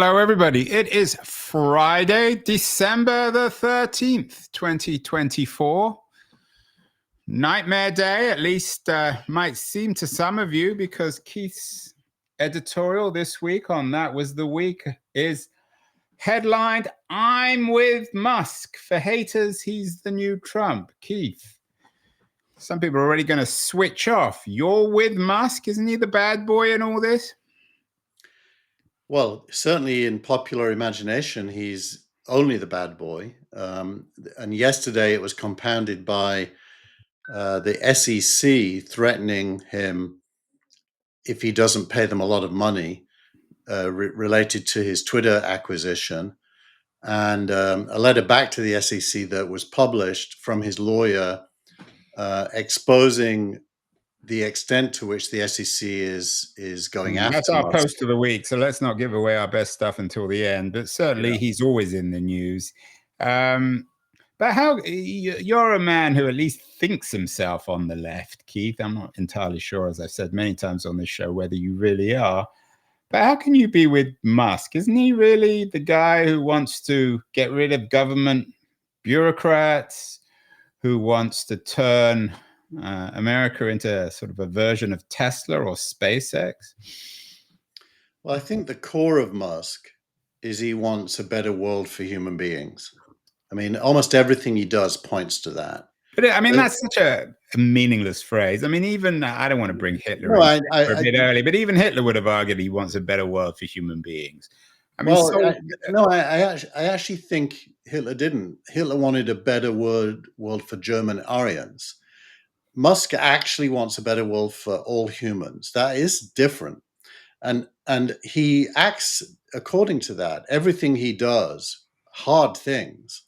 Hello, everybody. It is Friday, December the 13th, 2024. Nightmare day, at least might seem to some of you, because Keith's editorial this week on That Was the Week is headlined, "I'm with Musk. For haters, he's the new Trump." Keith, some people are already going to switch off. You're with Musk? Isn't he the bad boy in all this? Well, certainly in popular imagination, he's only the bad boy. And yesterday it was compounded by the SEC threatening him if he doesn't pay them a lot of money related to his Twitter acquisition. And a letter back to the SEC that was published from his lawyer exposing the extent to which the SEC is going after That's our Musk. post of the week, so let's not give away our best stuff until the end. But certainly, he's always in the news. But how you're a man who at least thinks himself on the left, Keith. I'm not entirely sure, as I've said many times on this show, whether you really are. But how can you be with Musk? Isn't he really the guy who wants to get rid of government bureaucrats, who wants to turn America into sort of a version of Tesla or SpaceX? Well, I think the core of Musk is he wants a better world for human beings. I mean, almost everything he does points to that. But I mean, that's such a meaningless phrase. I mean, even I don't want to bring Hitler in a bit early, but even Hitler would have argued he wants a better world for human beings. I mean, I actually think Hitler didn't. Hitler wanted a better world for German Aryans. Musk actually wants a better world for all humans. That is different. And he acts according to that. Everything he does, hard things,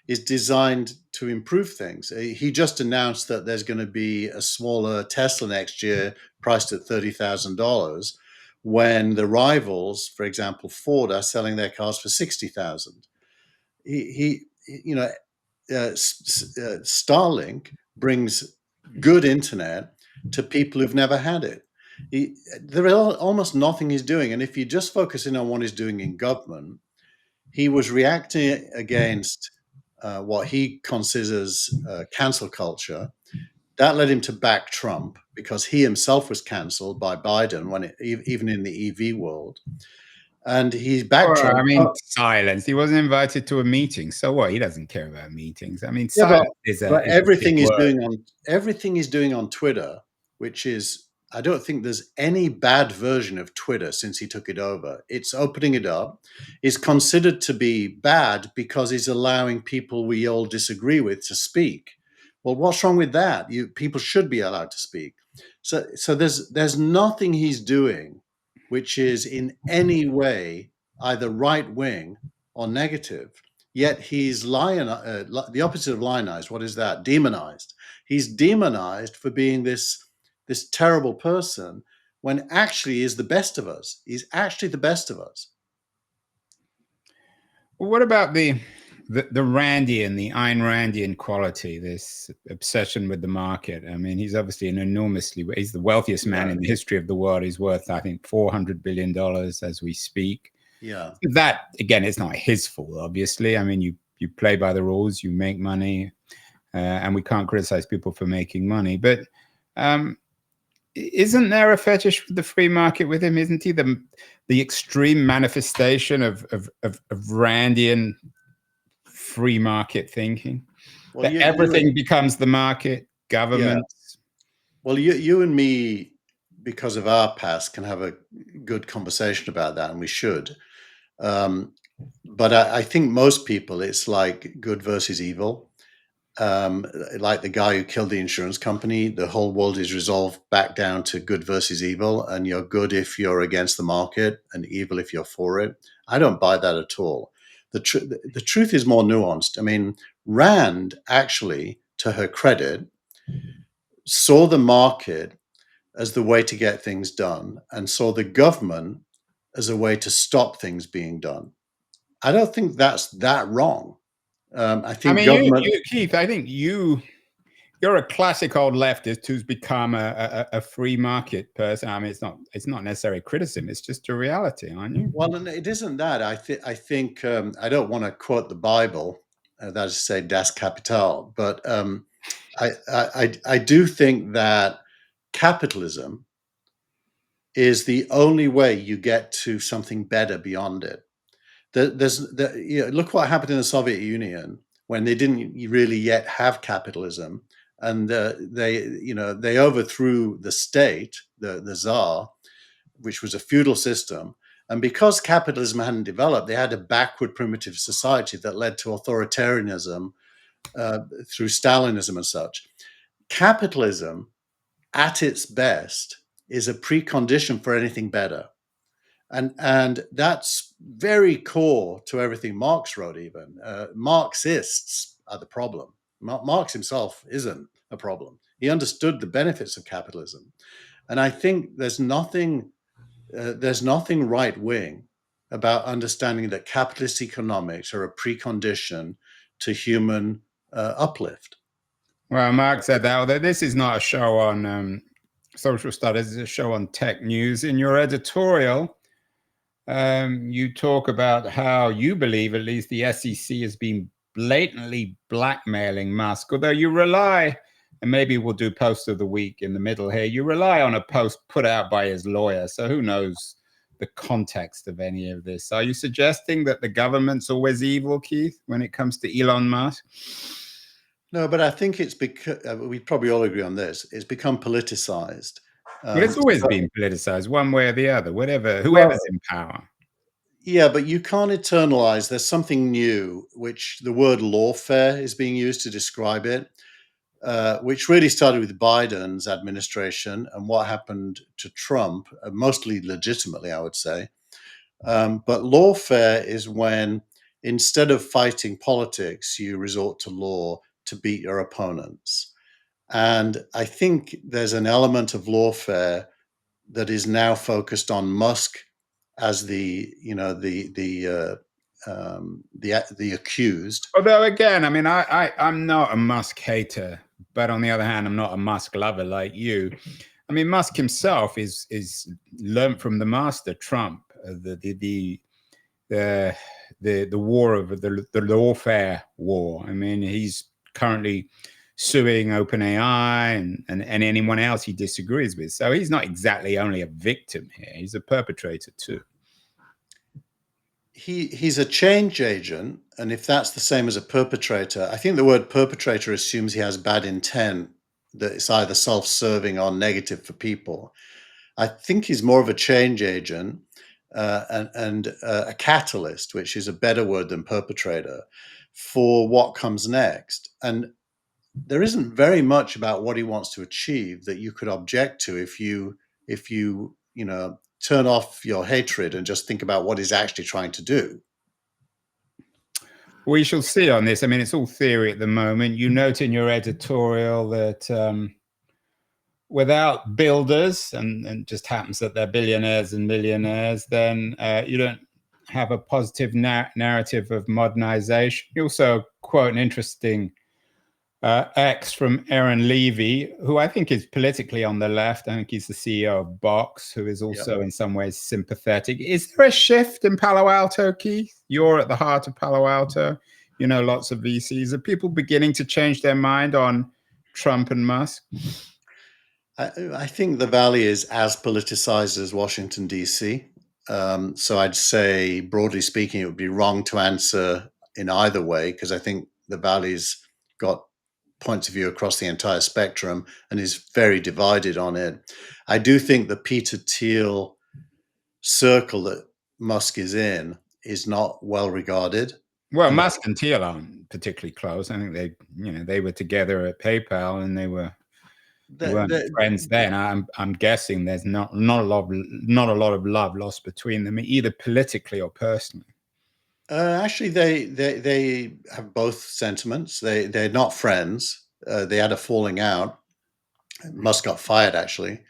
is designed to improve things. He just announced that there's going to be a smaller Tesla next year priced at $30,000 when the rivals, for example, Ford, are selling their cars for $60,000. Starlink brings good internet to people who've never had it. There is almost nothing he's doing. And if you just focus in on what he's doing in government, he was reacting against what he considers cancel culture. That led him to back Trump because he himself was canceled by Biden even in the EV world. And he's backed Trump. I mean, silence. He wasn't invited to a meeting. So what? He doesn't care about meetings. I mean, silence is everything he's doing on Twitter, which is, I don't think there's any bad version of Twitter since he took it over. It's opening it up. Is considered to be bad because he's allowing people we all disagree with to speak. Well, what's wrong with that? People should be allowed to speak. So there's nothing he's doing which is in any way either right wing or negative. Yet he's the opposite of lionized. What is that? Demonized. He's demonized for being this terrible person when actually is the best of us. He's actually the best of us. Well, what about the Randian, the Ayn Randian quality, this obsession with the market? I mean, he's obviously he's the wealthiest man in the history of the world. He's worth, I think, $400 billion as we speak. Yeah. That, again, it's not his fault, obviously. I mean, you play by the rules, you make money, and we can't criticize people for making money. But isn't there a fetish for the free market with him? Isn't he the extreme manifestation of Randian free market thinking? Well, that everything becomes the market, governments. Yeah. Well, you and me, because of our past, can have a good conversation about that, and we should. But I think most people, it's like good versus evil. Like the guy who killed the insurance company, the whole world is resolved back down to good versus evil, and you're good if you're against the market and evil if you're for it. I don't buy that at all. The truth is more nuanced. I mean, Rand actually, to her credit, saw the market as the way to get things done and saw the government as a way to stop things being done. I don't think that's that wrong. Keith, I think you you're a classic old leftist who's become a free market person. I mean, it's not necessarily criticism; it's just a reality, aren't you? Well, and it isn't that. I think I don't want to quote the Bible, that is to say, "Das Kapital," but I do think that capitalism is the only way you get to something better beyond it. Look what happened in the Soviet Union when they didn't really yet have capitalism, and they overthrew the state, the czar, which was a feudal system. And because capitalism hadn't developed, they had a backward primitive society that led to authoritarianism through Stalinism and such. Capitalism, at its best, is a precondition for anything better. And that's very core to everything Marx wrote. Even Marxists are the problem. Marx himself isn't a problem. He understood the benefits of capitalism, and I think there's nothing right wing about understanding that capitalist economics are a precondition to human uplift. Well, Mark said that. Although this is not a show on social studies, it's a show on tech news. In your editorial, you talk about how you believe, at least, the SEC has been blatantly blackmailing Musk. Although you rely, and maybe we'll do post of the week in the middle here, you rely on a post put out by his lawyer. So who knows the context of any of this? Are you suggesting that the government's always evil, Keith, when it comes to Elon Musk? No, but I think it's because we probably all agree on this. It's become politicized. But it's always So, been politicized one way or the other, well, whoever's in power. yeah, but you can't internalize. There's something new, which the word lawfare is being used to describe it, which really started with Biden's administration and what happened to Trump, mostly legitimately, I would say. But lawfare is when instead of fighting politics, you resort to law to beat your opponents. And I think there's an element of lawfare that is now focused on Musk as the accused. Although again, I mean, I'm not a Musk hater, but on the other hand, I'm not a Musk lover like you. I mean, Musk himself is learned from the master Trump, the the war of the lawfare war. I mean, he's currently suing OpenAI and anyone else he disagrees with. So he's not exactly only a victim here; he's a perpetrator too. He's a change agent, and if that's the same as a perpetrator, I think the word perpetrator assumes he has bad intent, that it's either self-serving or negative for people. I think he's more of a change agent and a catalyst, which is a better word than perpetrator, for what comes next. And there isn't very much about what he wants to achieve that you could object to if you turn off your hatred and just think about what he's actually trying to do. We shall see on this. I mean, it's all theory at the moment. You note in your editorial that without builders, and just happens that they're billionaires and millionaires, then you don't have a positive narrative of modernization. You also quote an interesting X from Aaron Levy, who I think is politically on the left. I think he's the CEO of Box, who is also in some ways sympathetic. Is there a shift in Palo Alto, Keith? You're at the heart of Palo Alto. You know, lots of VCs. Are people beginning to change their mind on Trump and Musk? I think the Valley is as politicized as Washington, D.C. So I'd say, broadly speaking, it would be wrong to answer in either way, because I think the Valley's got points of view across the entire spectrum and is very divided on it. I do think the Peter Thiel circle that Musk is in is not well regarded. Well, And Musk and Thiel aren't particularly close. I think they were together at PayPal, and they weren't friends then. I'm guessing there's not a lot of love lost between them, either politically or personally. actually, they have both sentiments. They're not friends. They had a falling out. Musk got fired, actually.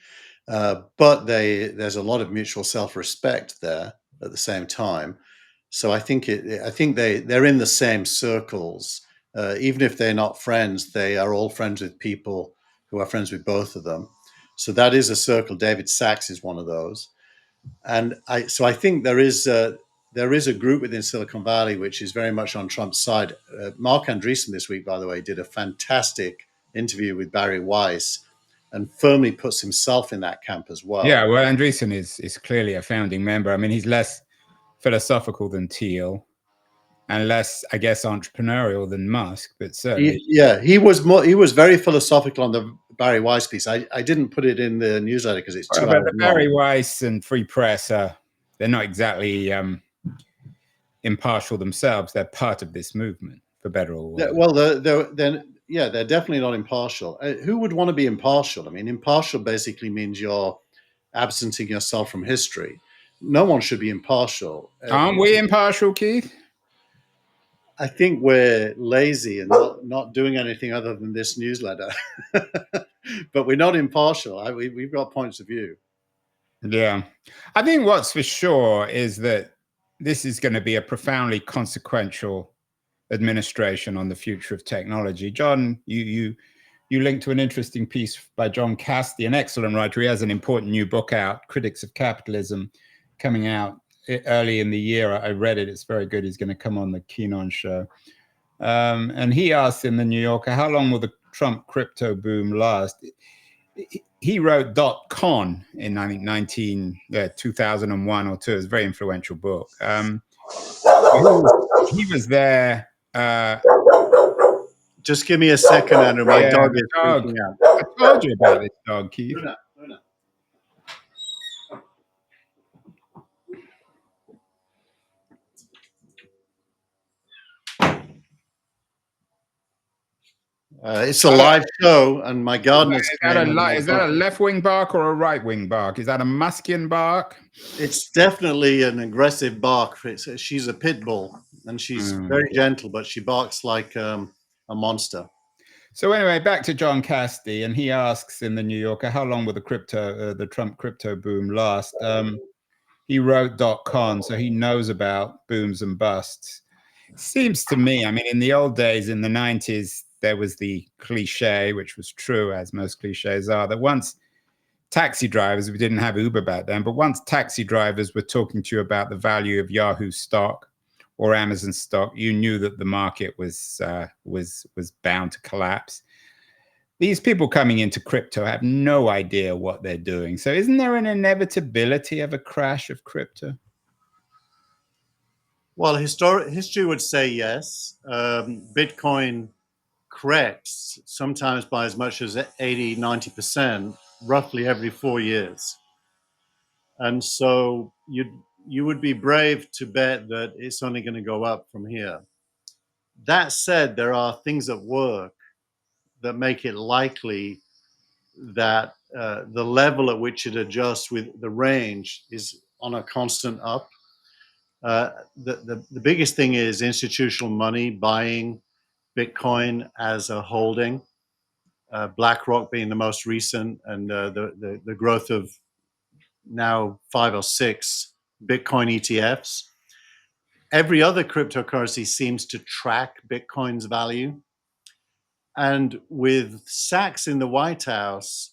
But there's a lot of mutual self-respect there at the same time. So I think they're in the same circles, Even if they're not friends, they are all friends with people who are friends with both of them. So that is a circle. David Sachs is one of those, and I think there is a group within Silicon Valley which is very much on Trump's side. Mark Andreessen this week, by the way, did a fantastic interview with Barry Weiss, and firmly puts himself in that camp as well. Yeah, well, Andreessen is clearly a founding member. I mean, he's less philosophical than Thiel, and less, I guess, entrepreneurial than Musk, but certainly. He was very philosophical on the Barry Weiss piece. I didn't put it in the newsletter because it's 2 But hours the long. Barry Weiss and Free Press they're not exactly impartial themselves. They're part of this movement, for better or worse. Well, they're definitely not impartial. Who would want to be impartial? I mean, impartial basically means you're absenting yourself from history. No one should be impartial. Aren't we impartial, Keith? I think we're lazy and not doing anything other than this newsletter. But we're not impartial. We've got points of view. Yeah. I think what's for sure is that this is going to be a profoundly consequential administration on the future of technology. John, you linked to an interesting piece by John Casti, an excellent writer. He has an important new book out, Critics of Capitalism, coming out early in the year. I read it. It's very good. He's going to come on the Keenon show. And he asked in the New Yorker, how long will the Trump crypto boom last? He wrote .con in, I think, 2001 or two. It's a very influential book. He was there. Just give me a second, Andrew. My dog is freaking out. I told you about this dog, Keith. Luna. It's a live show, and my gardener's Is that a left-wing bark or a right-wing bark? Is that a Muskian bark? It's definitely an aggressive bark. She's a pit bull, and she's very gentle, but she barks like a monster. So anyway, back to John Casti, and he asks in the New Yorker, how long will the Trump crypto boom last? He wrote .con, so he knows about booms and busts. Seems to me, I mean, in the old days, in the 90s, there was the cliche, which was true, as most cliches are, that once taxi drivers, we didn't have Uber back then, but once taxi drivers were talking to you about the value of Yahoo stock or Amazon stock, you knew that the market was bound to collapse. These people coming into crypto have no idea what they're doing. So isn't there an inevitability of a crash of crypto? Well, history would say yes. Bitcoin corrects sometimes by as much as 80, 90%, roughly every 4 years. And so you would be brave to bet that it's only going to go up from here. That said, there are things at work that make it likely that the level at which it adjusts with the range is on a constant up. The biggest thing is institutional money buying Bitcoin as a holding, BlackRock being the most recent, and the growth of now 5 or 6 Bitcoin ETFs. Every other cryptocurrency seems to track Bitcoin's value. And with Sachs in the White House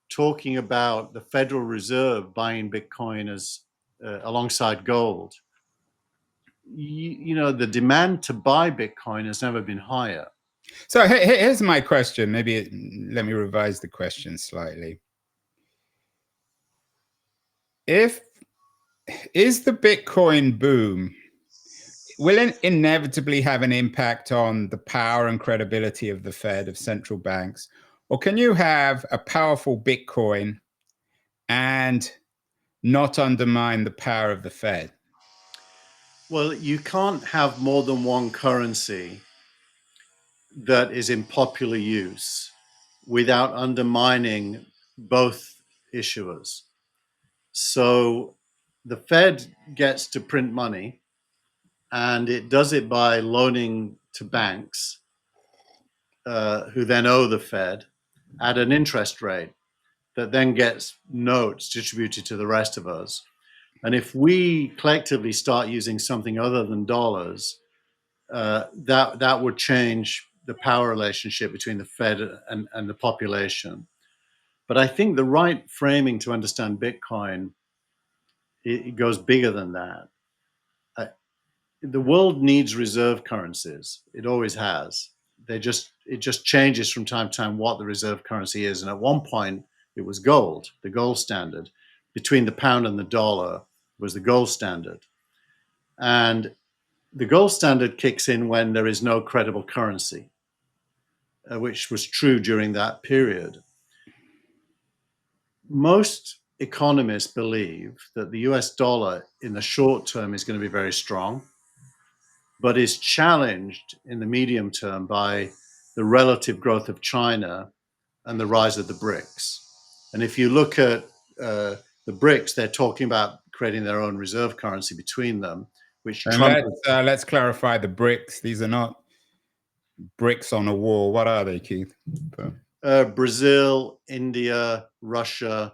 talking about the Federal Reserve buying Bitcoin as alongside gold, you know, the demand to buy Bitcoin has never been higher. So here's my question. Maybe let me revise the question slightly. Is the Bitcoin boom, will it inevitably have an impact on the power and credibility of the Fed, of central banks? Or can you have a powerful Bitcoin and not undermine the power of the Fed? Well, you can't have more than one currency that is in popular use without undermining both issuers. So the Fed gets to print money, and it does it by loaning to banks who then owe the Fed at an interest rate that then gets notes distributed to the rest of us. And if we collectively start using something other than dollars, that would change the power relationship between the Fed and the population. But I think the right framing to understand Bitcoin, it goes bigger than that. Uh, the world needs reserve currencies. It always has. It just changes from time to time what the reserve currency is. And at one point, it was gold, the gold standard. Between the pound and the dollar was the gold standard. And the gold standard kicks in when there is no credible currency, which was true during that period. Most economists believe that the US dollar in the short term is going to be very strong, but is challenged in the medium term by the relative growth of China and the rise of the BRICS. And if you look at the BRICS, they're talking about creating their own reserve currency between them, which And Trump. let's clarify the BRICS. These are not bricks on a wall. What are they, Keith? Brazil, India, Russia,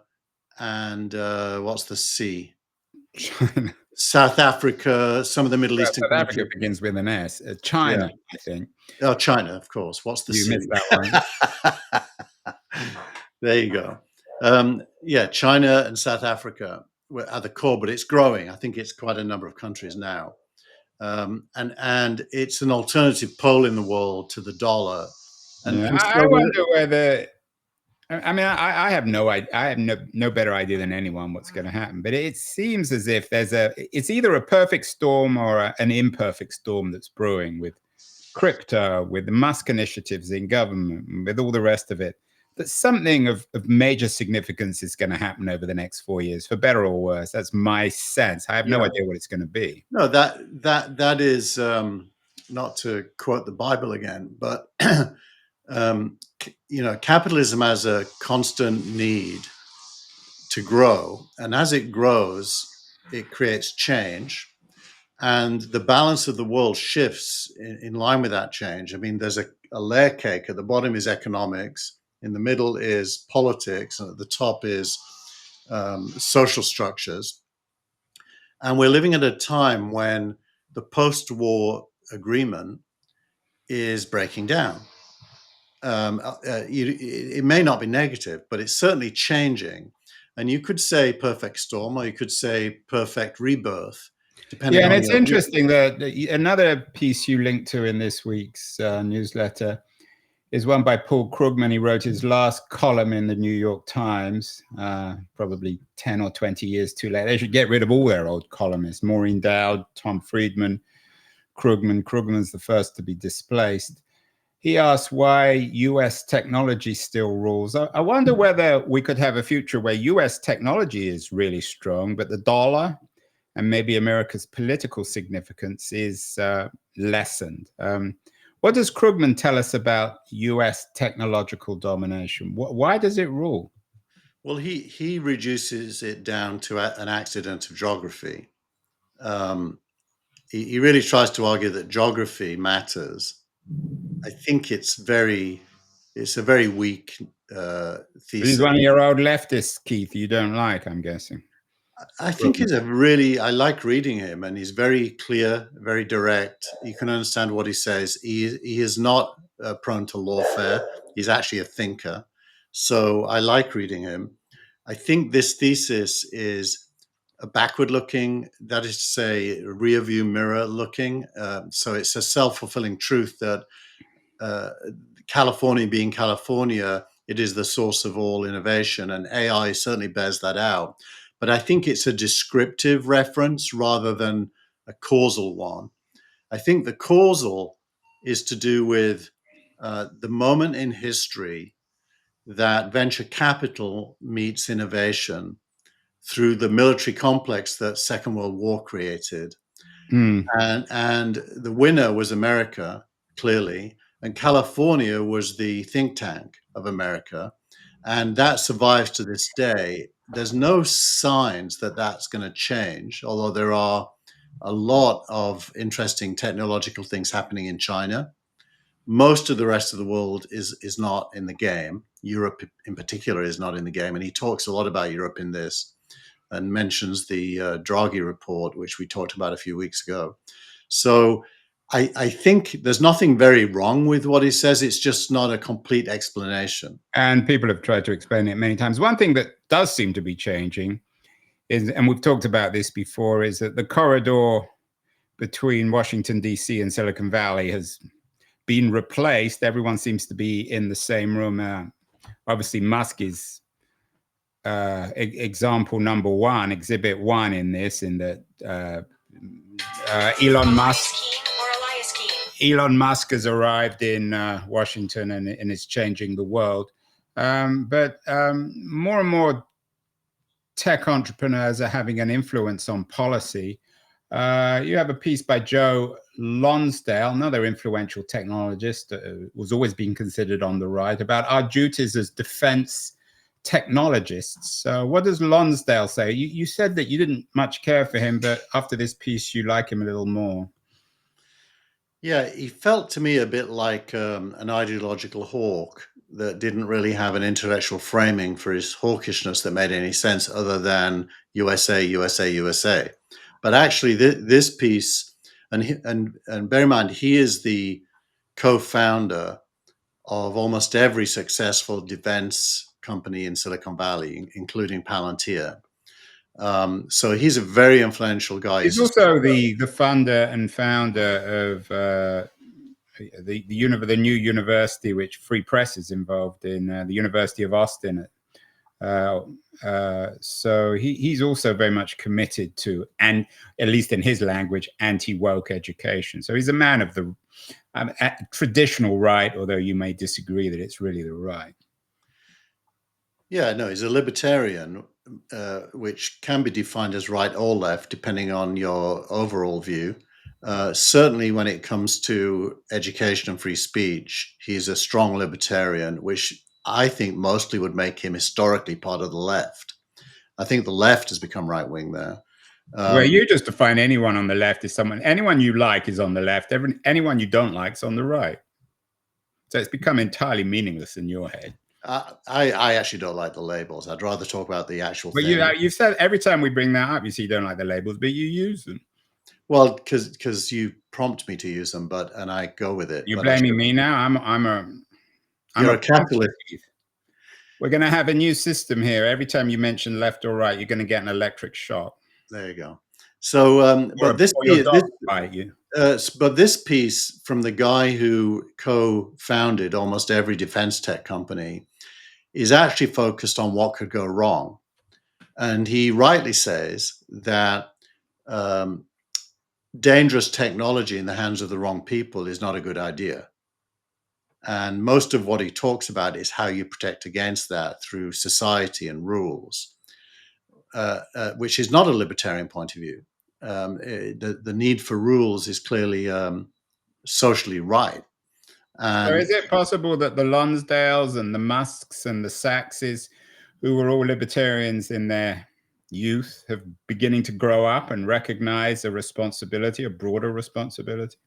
and what's the C? China. South Africa, some of the Middle Eastern South countries. Africa begins with an S. China, Yeah. I think. Oh, China, of course. What's the You C? missed that one. There you go. Yeah, China and South Africa are the core, but it's growing. I think it's quite a number of countries now. And it's an alternative pole in the world to the dollar. Yeah, I wonder whether. I mean, I have no idea. I have no better idea than anyone what's going to happen. But it seems as if it's either a perfect storm or an imperfect storm that's brewing with crypto, with the Musk initiatives in government, with all the rest of it. That something of major significance is going to happen over the next 4 years, for better or worse. That's my sense. I have no idea what it's going to be. No, that is not to quote the Bible again, but capitalism has a constant need to grow, and as it grows, it creates change, and the balance of the world shifts in line with that change. I mean, there's a layer cake. At the bottom is economics, in the middle is politics, and at the top is social structures. And we're living at a time when the post-war agreement is breaking down. It may not be negative, but it's certainly changing. And you could say perfect storm, or you could say perfect rebirth, depending Yeah, and on it's your view. interesting that another piece you linked to in this week's newsletter is one by Paul Krugman. He wrote his last column in the New York Times, probably 10 or 20 years too late. They should get rid of all their old columnists. Maureen Dowd, Tom Friedman, Krugman. Krugman's the first to be displaced. He asked why US technology still rules. I wonder whether we could have a future where US technology is really strong, but the dollar and maybe America's political significance is lessened. What does Krugman tell us about US technological domination? Why does it rule? Well, he reduces it down to an accident of geography. He really tries to argue that geography matters. I think it's a very weak He's thesis. one of your old leftists, Keith, you don't like, I'm guessing. I think I like reading him, and he's very clear, very direct. You can understand what he says. He is not prone to lawfare. He's actually a thinker. So I like reading him. I think this thesis is a backward looking, that is to say, rear view mirror looking. So it's a self fulfilling truth that California being California, it is the source of all innovation, and AI certainly bears that out. But I think it's a descriptive reference rather than a causal one. I think the causal is to do with the moment in history that venture capital meets innovation through the military complex that Second World War created. And the winner was America, clearly, and California was the think tank of America, and that survives to this day. There's no signs that that's going to change, although there are a lot of interesting technological things happening in China. Most of the rest of the world is not in the game. Europe, in particular, is not in the game, and he talks a lot about Europe in this, and mentions the Draghi report, which we talked about a few weeks ago. So I think there's nothing very wrong with what he says. It's just not a complete explanation. And people have tried to explain it many times. One thing that does seem to be changing is, and we've talked about this before, is that the corridor between Washington, D.C. and Silicon Valley has been replaced. Everyone seems to be in the same room. Obviously, Musk is example number one, exhibit one in this, in that Elon Musk has arrived in Washington and is changing the world. But more and more tech entrepreneurs are having an influence on policy. You have a piece by Joe Lonsdale, another influential technologist, was always being considered on the right, about our duties as defense technologists. What does Lonsdale say? You said that you didn't much care for him, but after this piece, you like him a little more. Yeah, he felt to me a bit like an ideological hawk that didn't really have an intellectual framing for his hawkishness that made any sense other than USA, USA, USA. But actually, this piece, and bear in mind, he is the co-founder of almost every successful defense company in Silicon Valley, including Palantir. So he's a very influential guy. He's also the funder and founder of the new university, which Free Press is involved in, the University of Austin. So he's also very much committed to, and at least in his language, anti-woke education. So he's a man of the traditional right, although you may disagree that it's really the right. Yeah, no, he's a libertarian, which can be defined as right or left, depending on your overall view. Certainly, when it comes to education and free speech, he's a strong libertarian, which I think mostly would make him historically part of the left. I think the left has become right wing there. Well, you just define anyone on the left as anyone you like is on the left. Anyone you don't like is on the right. So it's become entirely meaningless in your head. I actually don't like the labels. I'd rather talk about the actual thing. You've said every time we bring that up, you say you don't like the labels, but you use them. Well, because you prompt me to use them, and I go with it. You're blaming me now. You're a capitalist. We're going to have a new system here. Every time you mention left or right, you're going to get an electric shock. There you go. So, but this piece from the guy who co-founded almost every defense tech company is actually focused on what could go wrong, and he rightly says that dangerous technology in the hands of the wrong people is not a good idea. And most of what he talks about is how you protect against that through society and rules, which is not a libertarian point of view. The need for rules is clearly socially right. And so is it possible that the Lonsdales and the Musks and the Saxes, who were all libertarians in their youth, have beginning to grow up and recognize a responsibility, a broader responsibility?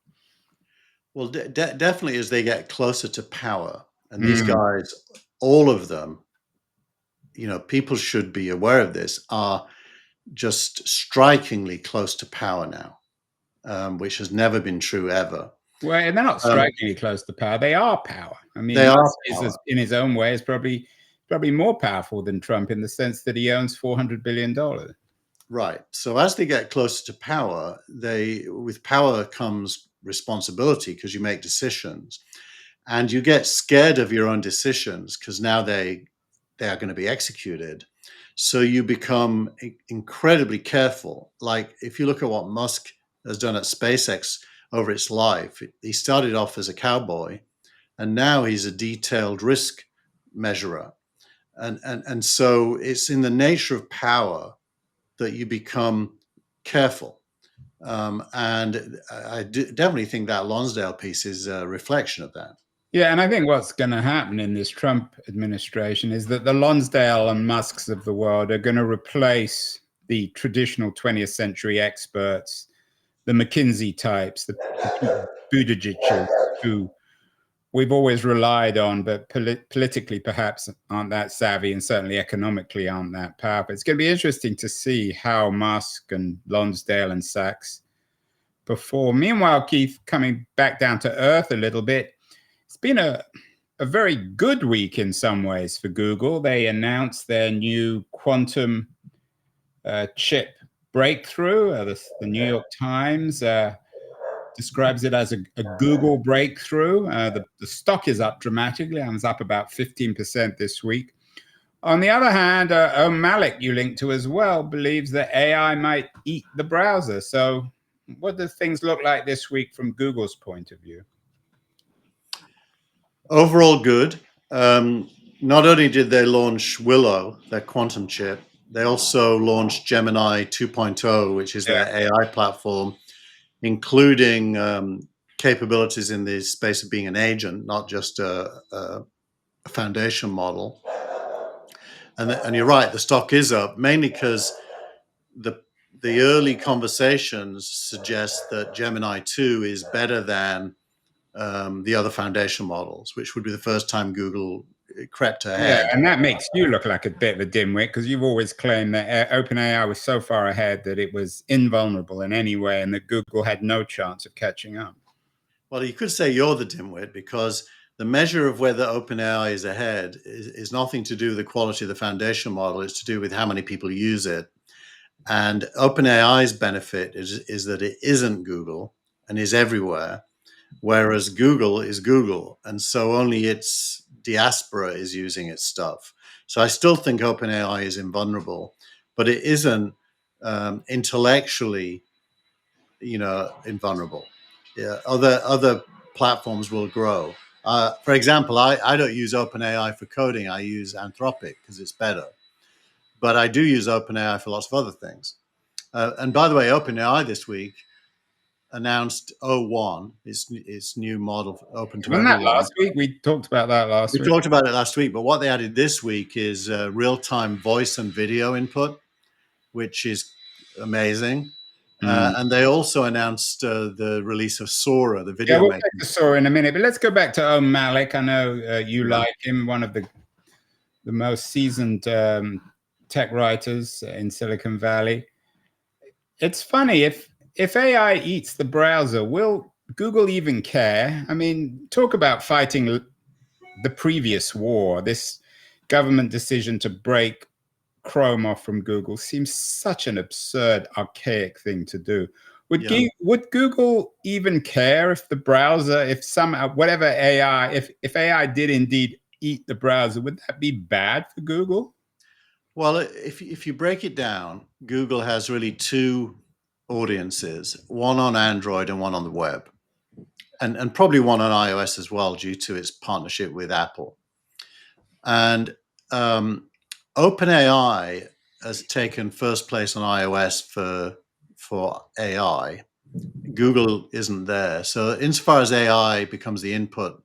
Well, definitely as they get closer to power, and these guys, all of them, people should be aware of this, are just strikingly close to power now, which has never been true ever. Well, and they're not strikingly close to power. They are power. I mean, Musk in his own way is probably more powerful than Trump in the sense that he owns $400 billion. Right. So as they get closer to power, with power comes responsibility because you make decisions, and you get scared of your own decisions because now they are going to be executed. So you become incredibly careful. Like if you look at what Musk has done at SpaceX over its life, he started off as a cowboy, and now he's a detailed risk measurer. And so it's in the nature of power that you become careful. And I definitely think that Lonsdale piece is a reflection of that. Yeah, and I think what's going to happen in this Trump administration is that the Lonsdale and Musks of the world are going to replace the traditional 20th century experts, the McKinsey types, the Buttigiegs, who we've always relied on, but politically perhaps aren't that savvy, and certainly economically aren't that powerful. It's going to be interesting to see how Musk and Lonsdale and Sachs before. Meanwhile, Keith, coming back down to earth a little bit, it's been a very good week in some ways for Google. They announced their new quantum chip breakthrough. The New York Times describes it as a Google breakthrough. The stock is up dramatically. It's up about 15% this week. On the other hand, Malik, you linked to as well, believes that AI might eat the browser. So what do things look like this week from Google's point of view? Overall good. Not only did they launch Willow, their quantum chip, they also launched Gemini 2.0, which is their AI platform, including capabilities in the space of being an agent, not just a foundation model. And you're right, the stock is up mainly because the early conversations suggest that Gemini 2 is better than the other foundation models, which would be the first time Google crept ahead. Yeah, and that makes you look like a bit of a dimwit because you've always claimed that OpenAI was so far ahead that it was invulnerable in any way and that Google had no chance of catching up. Well, you could say you're the dimwit because the measure of whether OpenAI is ahead is nothing to do with the quality of the foundation model. It's to do with how many people use it. And OpenAI's benefit is that it isn't Google and is everywhere, whereas Google is Google. And so only its diaspora is using its stuff. So I still think OpenAI is invulnerable, but it isn't intellectually, invulnerable. Yeah, other platforms will grow. For example, I don't use OpenAI for coding. I use Anthropic because it's better. But I do use OpenAI for lots of other things. And by the way, OpenAI this week announced O1, its new model open to Wasn't that everyone. last week? We talked about that last We week. talked about it last week, but what they added this week is real-time voice and video input, which is amazing. And they also announced the release of Sora, the video Yeah, we'll making. get to Sora in a minute, but let's go back to Malik. I know you like him, one of the most seasoned tech writers in Silicon Valley. It's funny, if AI eats the browser, will Google even care? I mean, talk about fighting the previous war. This government decision to break Chrome off from Google seems such an absurd, archaic thing to do. Would Google even care if the browser, if somehow, whatever AI, if AI did indeed eat the browser, would that be bad for Google? Well, if you break it down, Google has really two audiences, one on Android and one on the web, and probably one on iOS as well, due to its partnership with Apple. And OpenAI has taken first place on iOS for AI. Google isn't there. So insofar as AI becomes the input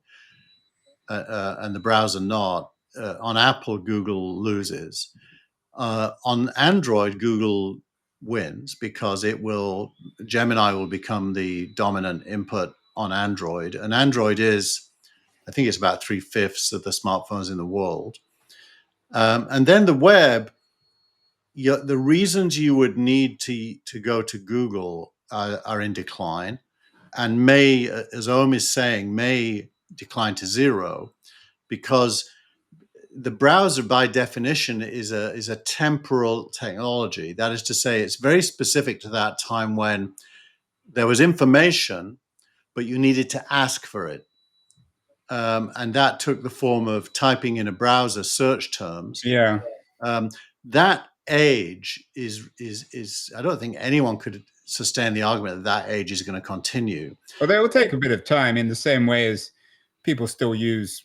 and the browser not, on Apple, Google loses. On Android, Google wins because Gemini will become the dominant input on Android. And Android is, I think it's about 3/5 of the smartphones in the world. And then the web, the reasons you would need to go to Google are in decline and may, as Ohm is saying, may decline to zero because the browser by definition is a temporal technology. That is to say, it's very specific to that time when there was information, but you needed to ask for it. And that took the form of typing in a browser search terms. Yeah. That age is I don't think anyone could sustain the argument that age is going to continue. Well, they will take a bit of time in the same way as people still use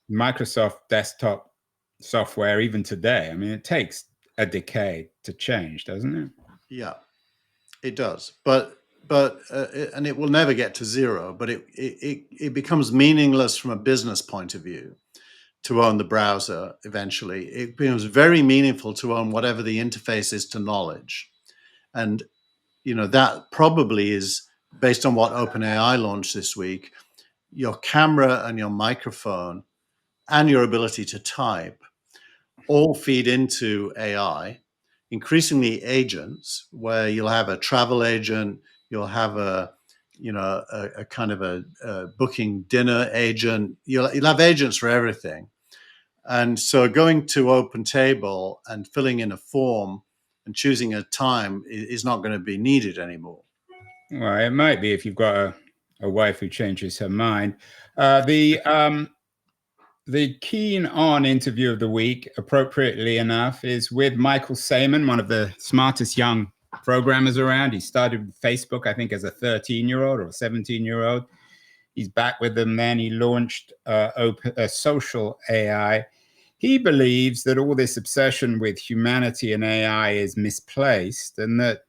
Microsoft desktop software even today. I mean, it takes a decade to change, doesn't it? Yeah, it does. But and it will never get to zero, but it becomes meaningless from a business point of view to own the browser eventually. It becomes very meaningful to own whatever the interface is to knowledge. And that probably is based on what OpenAI launched this week. Your camera and your microphone and your ability to type all feed into AI, increasingly agents, where you'll have a travel agent, You'll have a kind of a booking dinner agent. You'll have agents for everything. And so going to Open Table and filling in a form and choosing a time is not going to be needed anymore. Well, it might be if you've got a wife who changes her mind. The Keen On interview of the week, appropriately enough, is with Michael Saylor, one of the smartest young programmers around. He started with Facebook, I think, as a 13-year-old or a 17-year-old. He's back with them then. He launched social AI. He believes that all this obsession with humanity and AI is misplaced, and that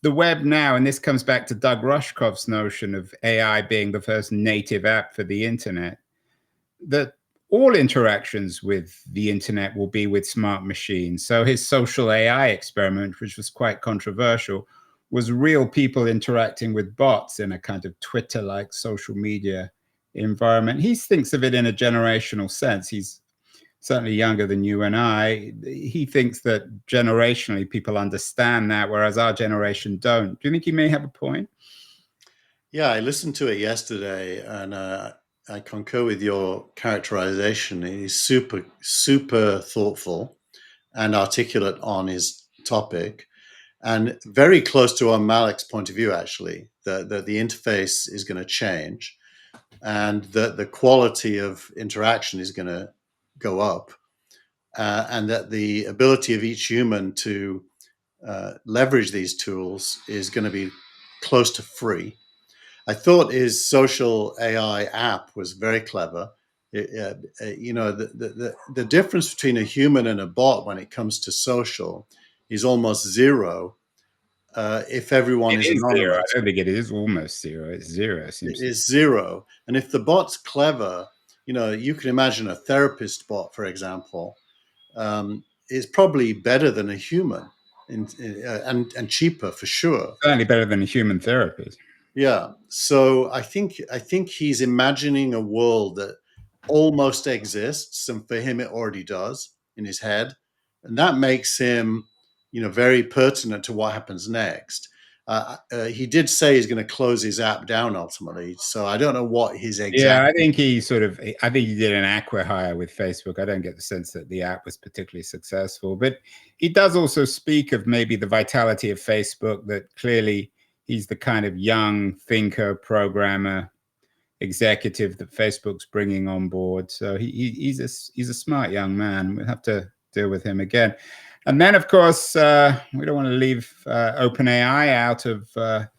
the web now, and this comes back to Doug Rushkoff's notion of AI being the first native app for the internet, that all interactions with the internet will be with smart machines. So his social AI experiment, which was quite controversial, was real people interacting with bots in a kind of Twitter-like social media environment. He thinks of it in a generational sense. He's certainly younger than you and I. He thinks that generationally people understand that, whereas our generation don't. Do you think he may have a point? Yeah, I listened to it yesterday, and I concur with your characterization. He's super, super thoughtful and articulate on his topic, and very close to Malik's point of view, actually, that the interface is going to change and that the quality of interaction is going to go up, and that the ability of each human to leverage these tools is going to be close to free. I thought his social AI app was very clever. The difference between a human and a bot when it comes to social is almost zero if everyone It is is zero. I anonymous. don't think it is almost zero. It's zero, it It seems. is zero. And if the bot's clever, you can imagine a therapist bot, for example, is probably better than a human and cheaper for sure. Certainly better than a human therapist. Yeah. So I think he's imagining a world that almost exists, and for him it already does in his head, and that makes him, very pertinent to what happens next. He did say he's going to close his app down ultimately, so I don't know what his Yeah, exact. I think he did an acqui-hire with Facebook. I don't get the sense that the app was particularly successful, but he does also speak of maybe the vitality of Facebook, that clearly he's the kind of young thinker, programmer, executive that Facebook's bringing on board. So he's a smart young man. We'll have to deal with him again. And then, of course, we don't want to leave OpenAI out of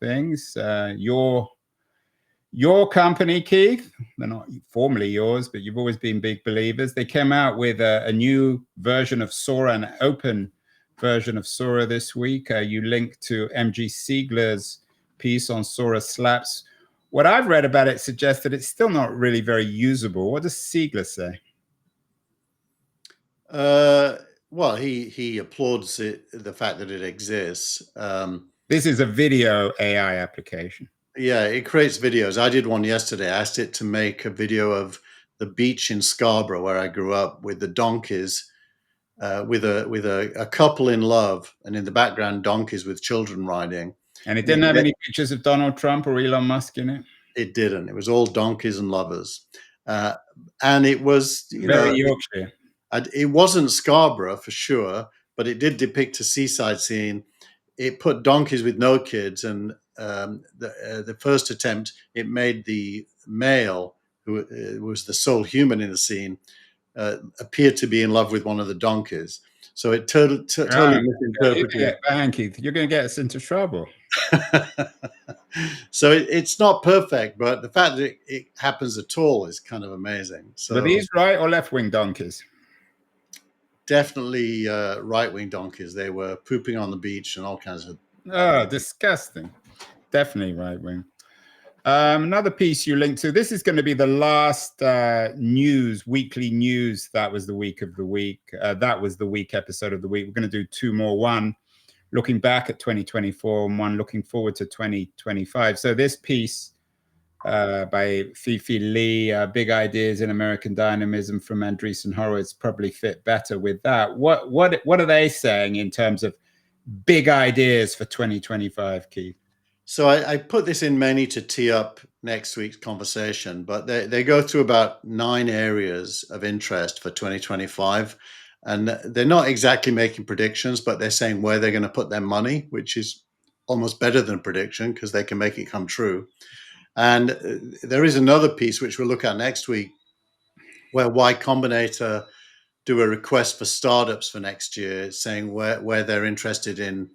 things. Your company, Keith, they're not formally yours, but you've always been big believers. They came out with a new version of Sora, an open version of Sora this week. You linked to MG Siegler's piece on Sora Slaps. What I've read about it suggests that it's still not really very usable. What does Siegler say? Well, he applauds the fact that it exists. This is a video AI application. Yeah, it creates videos. I did one yesterday. I asked it to make a video of the beach in Scarborough, where I grew up, with the donkeys, with a couple in love, and in the background, donkeys with children riding. And it didn't have any pictures of Donald Trump or Elon Musk in it? It didn't. It was all donkeys and lovers. And it was, Very Yorkshire. it wasn't Scarborough for sure, but it did depict a seaside scene. It put donkeys with no kids, and the first attempt, it made the male, who was the sole human in the scene, appear to be in love with one of the donkeys. So it totally misinterpreted. Keith, you're going to get us into trouble. So it's not perfect, but the fact that it happens at all is kind of amazing. So were these right or left-wing donkeys? Definitely right-wing donkeys. They were pooping on the beach and all kinds of. Oh, disgusting. Definitely right-wing. Another piece you linked to. This is going to be the last weekly news. That was the week of the week. That was the week episode of the week. We're going to do two more. One looking back at 2024 and one looking forward to 2025. So this piece by Fifi Lee, Big Ideas in American Dynamism from Andreessen Horowitz, probably fit better with that. What are they saying in terms of big ideas for 2025, Keith? So I put this in mainly to tee up next week's conversation, but they go through about 9 areas of interest for 2025. And they're not exactly making predictions, but they're saying where they're going to put their money, which is almost better than a prediction because they can make it come true. And there is another piece which we'll look at next week where Y Combinator do a request for startups for next year, saying where they're interested in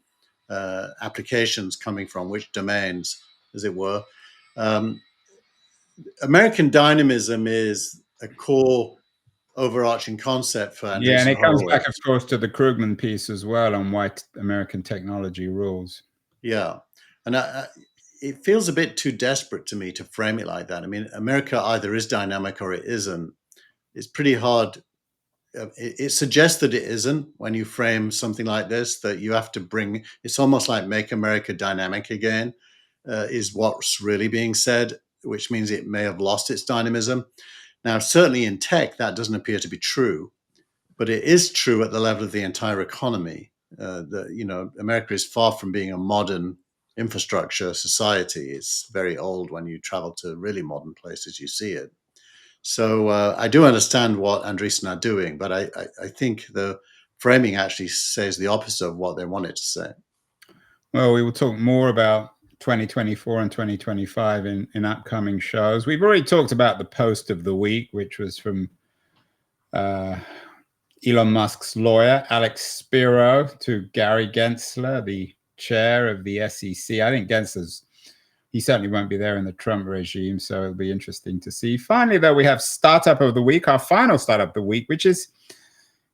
applications coming from, which domains, as it were. Um, American dynamism is a core overarching concept for Yeah, and Andreessen it comes back, of Horowitz. course, to the Krugman piece as well on why American technology rules. Yeah, and it feels a bit too desperate to me to frame it like that. I mean, America either is dynamic or it isn't. It's pretty hard. It suggests that it isn't when you frame something like this, that you have to bring, it's almost like make America dynamic again, is what's really being said, which means it may have lost its dynamism. Now, certainly in tech, that doesn't appear to be true, but it is true at the level of the entire economy. America is far from being a modern infrastructure society. It's very old. When you travel to really modern places, you see it. So I do understand what Andreessen are doing, but I think the framing actually says the opposite of what they wanted to say. Well, we will talk more about 2024 and 2025 in upcoming shows. We've already talked about the post of the week, which was from Elon Musk's lawyer, Alex Spiro, to Gary Gensler, the chair of the SEC. I think he certainly won't be there in the Trump regime, so it'll be interesting to see. Finally, though, we have Startup of the Week, our final Startup of the Week, which is,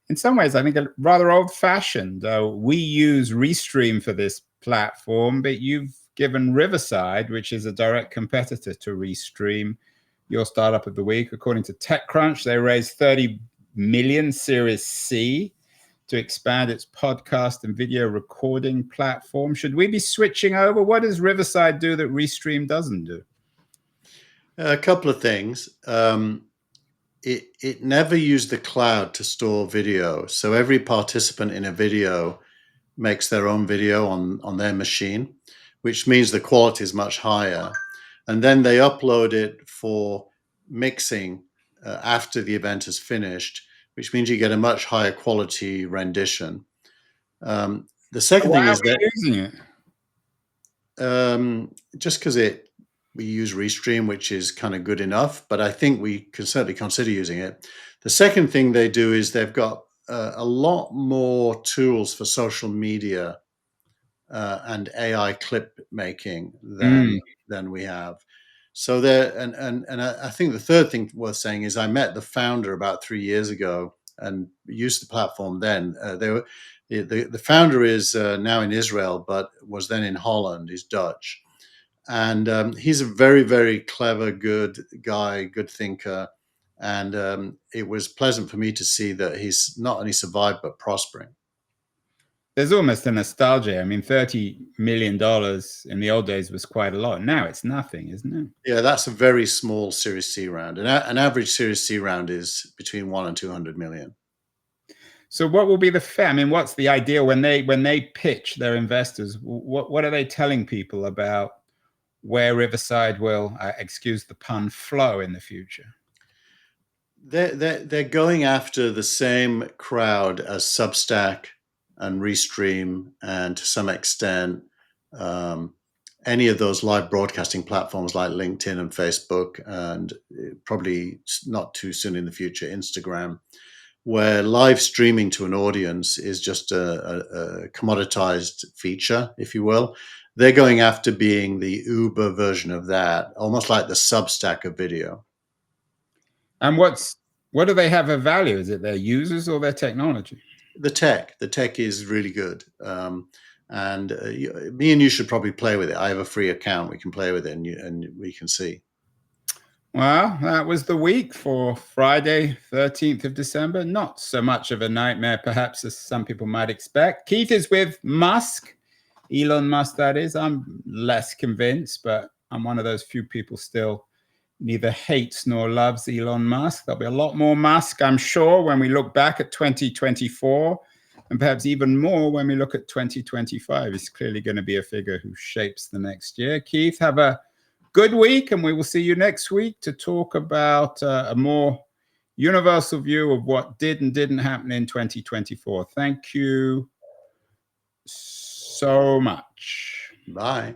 in some ways, I think, rather old-fashioned. We use Restream for this platform, but you've given Riverside, which is a direct competitor to Restream, your Startup of the Week. According to TechCrunch, they raised 30 million Series C to expand its podcast and video recording platform. Should we be switching over? What does Riverside do that Restream doesn't do? A couple of things. It never used the cloud to store video, so every participant in a video makes their own video on their machine, which means the quality is much higher. And then they upload it for mixing after the event is finished, which means you get a much higher quality rendition. The second Why thing are is that we using it? just because we use Restream, which is kind of good enough, but I think we can certainly consider using it. The second thing they do is they've got a lot more tools for social media and AI clip making than we have. So there, and I think the third thing worth saying is I met the founder about 3 years ago and used the platform then. The founder is now in Israel, but was then in Holland. He's Dutch, and he's a very, very clever, good guy, good thinker. And it was pleasant for me to see that he's not only survived but prospering. There's almost a nostalgia. I mean, $30 million in the old days was quite a lot. Now it's nothing, isn't it? Yeah, that's a very small Series C round. An average Series C round is between 1 and 200 million. So what will be the fair? I mean, what's the idea when they pitch their investors? What are they telling people about where Riverside will, excuse the pun, flow in the future? They're going after the same crowd as Substack and Restream, and to some extent, any of those live broadcasting platforms like LinkedIn and Facebook, and probably not too soon in the future, Instagram, where live streaming to an audience is just a commoditized feature, if you will. They're going after being the Uber version of that, almost like the Substack of video. And what do they have of value? Is it their users or their technology? The tech is really good. And me and you should probably play with it. I have a free account. We can play with it and we can see. Well, that was the week for Friday, 13th of December. Not so much of a nightmare, perhaps, as some people might expect. Keith is with Musk, Elon Musk, that is. I'm less convinced, but I'm one of those few people still neither hates nor loves Elon Musk. There'll be a lot more Musk, I'm sure, when we look back at 2024. and perhaps even more when we look at 2025. He's clearly going to be a figure who shapes the next year. Keith, have a good week, and we will see you next week to talk about a more universal view of what did and didn't happen in 2024. Thank you so much. Bye.